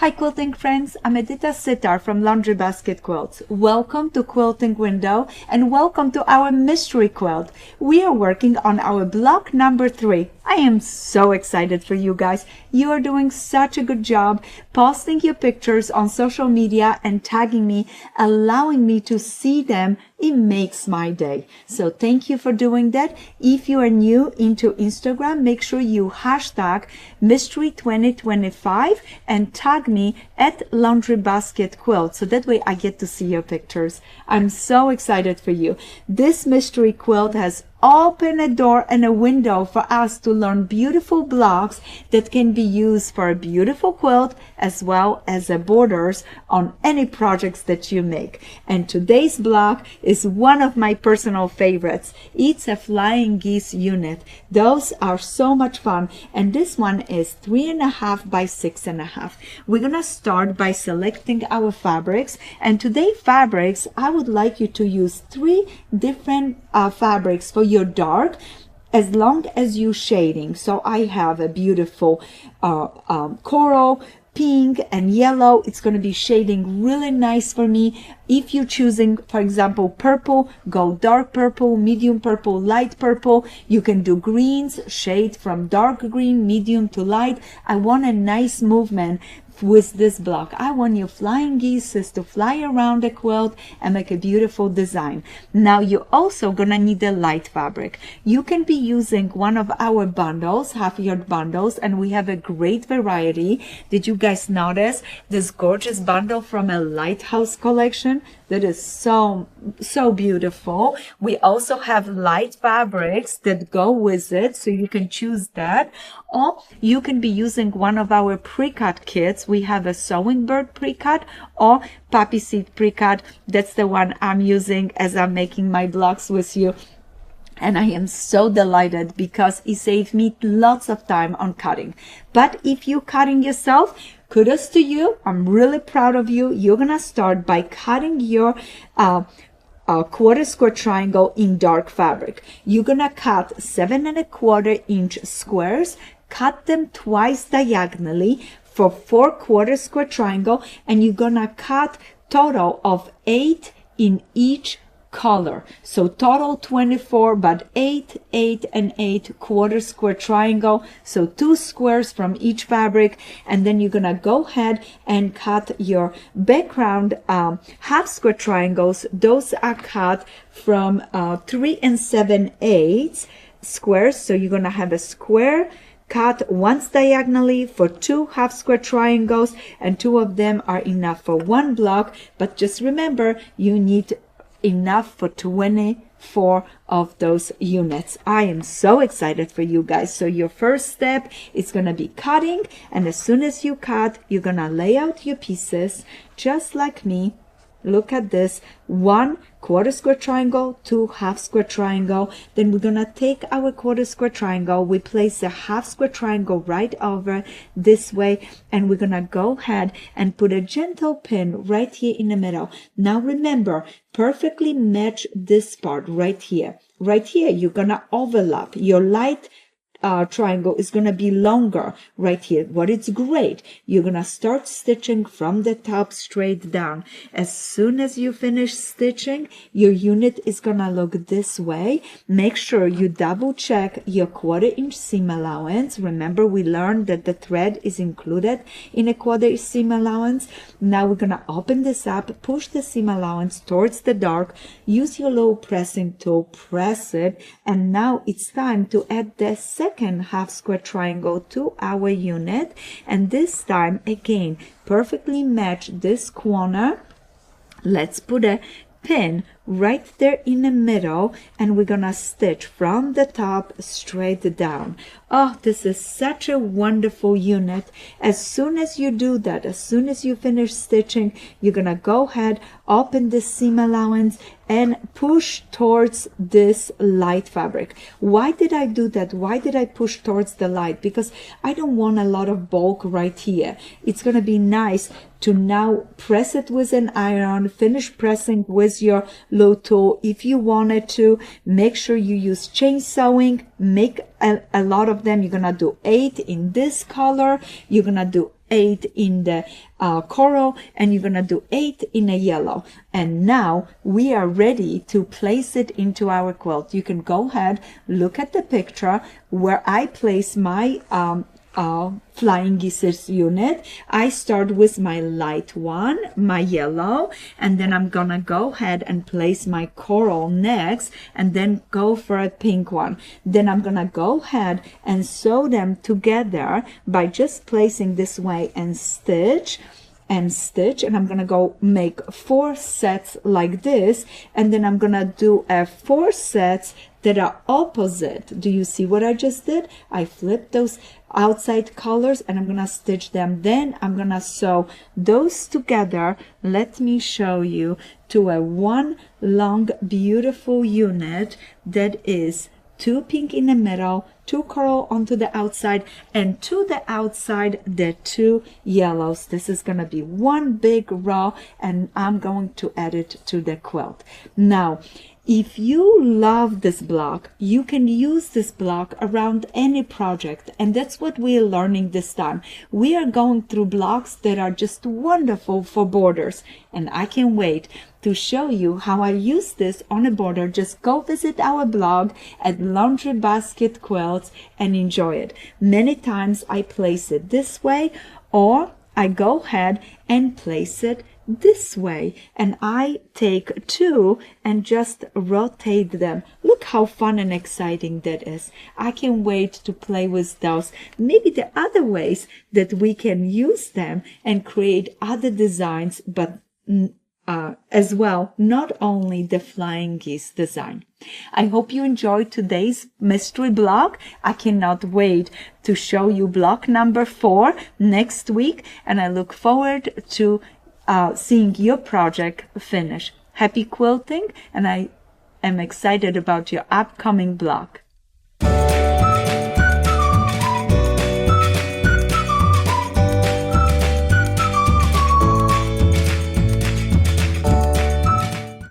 Hi quilting friends, I'm Edyta Sitar from Laundry Basket Quilts. Welcome to Quilting Window and welcome to our mystery quilt. We are working on our block number 3. I am so excited for you guys. You are doing such a good job posting your pictures on social media and tagging me, allowing me to see them. It makes my day. So thank you for doing that. If you are new into Instagram, make sure you hashtag mystery2025 and tag me at Laundry Basket Quilt. So that way I get to see your pictures. I'm so excited for you. This mystery quilt has opened a door and a window for us to learn beautiful blocks that can be used for a beautiful quilt as well as the borders on any projects that you make. And today's block is one of my personal favorites. It's a Flying Geese unit. Those are so much fun. And this one is 3.5 by 6.5. We're gonna start by selecting our fabrics. And today fabrics, I would like you to use 3 different fabrics for your dark as long as you shading. So I have a beautiful coral, pink and yellow. It's going to be shading really nice for me. If you're choosing, for example, purple, go dark purple, medium purple, light purple. You can do greens, shade from dark green, medium to light. I want a nice movement with this block. I want your flying geese to fly around the quilt and make a beautiful design. Now you're also gonna need a light fabric. You can be using one of our bundles, half-yard bundles, and we have a great variety. Did you guys notice this gorgeous bundle from a Lighthouse collection? That is so beautiful. We also have light fabrics that go with it, so you can choose that. Or you can be using one of our pre-cut kits. We have a sewing bird pre-cut or poppy seed pre-cut. That's the one I'm using as I'm making my blocks with you. And I am so delighted because it saved me lots of time on cutting. But if you're cutting yourself, kudos to you. I'm really proud of you. You're gonna start by cutting your quarter square triangle in dark fabric. You're gonna cut 7.25 inch squares, cut them twice diagonally for 4 quarter square triangle, and you're gonna cut total of 8 in each color. So total 24, but 8, 8 and 8 quarter square triangle. So 2 squares from each fabric. And then you're gonna go ahead and cut your background half square triangles. Those are cut from 3 7/8 squares. So you're gonna have a square cut once diagonally for 2 half square triangles, and 2 of them are enough for 1 block. But just remember, you need enough for 24 of those units. I am so excited for you guys. So your first step is going to be cutting, and as soon as you cut, you're going to lay out your pieces just like me. Look at this: 1 quarter square triangle, 2 half square triangle. Then we're gonna take our quarter square triangle, we place a half square triangle right over this way, and we're gonna go ahead and put a gentle pin right here in the middle. Now remember, perfectly match this part right here. Right here, you're gonna overlap. Your light triangle is going to be longer right here. What is great, you're going to start stitching from the top straight down. As soon as you finish stitching, your unit is going to look this way. Make sure you double check your 1/4 inch seam allowance. Remember, we learned that the thread is included in a 1/4 inch seam allowance. Now we're going to open this up, push the seam allowance towards the dark, use your little pressing tool, press it, and now it's time to add the second half square triangle to our unit. And this time again, perfectly match this corner. Let's put a pin right there in the middle, and we're gonna stitch from the top straight down. Oh, this is such a wonderful unit. As soon as you do that, as soon as you finish stitching, you're gonna go ahead, open the seam allowance and push towards this light fabric. Why did I do that? Why did I push towards the light? Because I don't want a lot of bulk right here. It's gonna be nice to now press it with an iron, finish pressing with your low tool. If you wanted to, make sure you use chain sewing. Make a lot of them. You're gonna do 8 in this color. You're gonna do 8 in the coral, and you're gonna do 8 in a yellow. And now we are ready to place it into our quilt. You can go ahead, look at the picture where I place my Flying Geese unit. I start with my light one, my yellow, and then I'm gonna go ahead and place my coral next, and then go for a pink one. Then I'm gonna go ahead and sew them together by just placing this way and stitch, and I'm gonna go make 4 sets like this, and then I'm gonna do 4 sets that are opposite. Do you see what I just did? I flipped those outside colors and I'm gonna stitch them. Then I'm gonna sew those together. Let me show you to a one long beautiful unit that is 2 pink in the middle, 2 coral onto the outside, and to the outside the 2 yellows. This is gonna be one big row, and I'm going to add it to the quilt. Now, if you love this block, you can use this block around any project, and that's what we're learning this time. We are going through blocks that are just wonderful for borders, and I can't wait to show you how I use this on a border. Just go visit our blog at Laundry Basket Quilts and enjoy it. Many times I place it this way, or I go ahead and place it this way, and I take 2 and just rotate them. Look how fun and exciting that is. I can't wait to play with those. Maybe the other ways that we can use them and create other designs, but as well, not only the Flying Geese design. I hope you enjoyed today's mystery block. I cannot wait to show you block number 4 next week, and I look forward to seeing your project finish. Happy quilting, and I am excited about your upcoming block.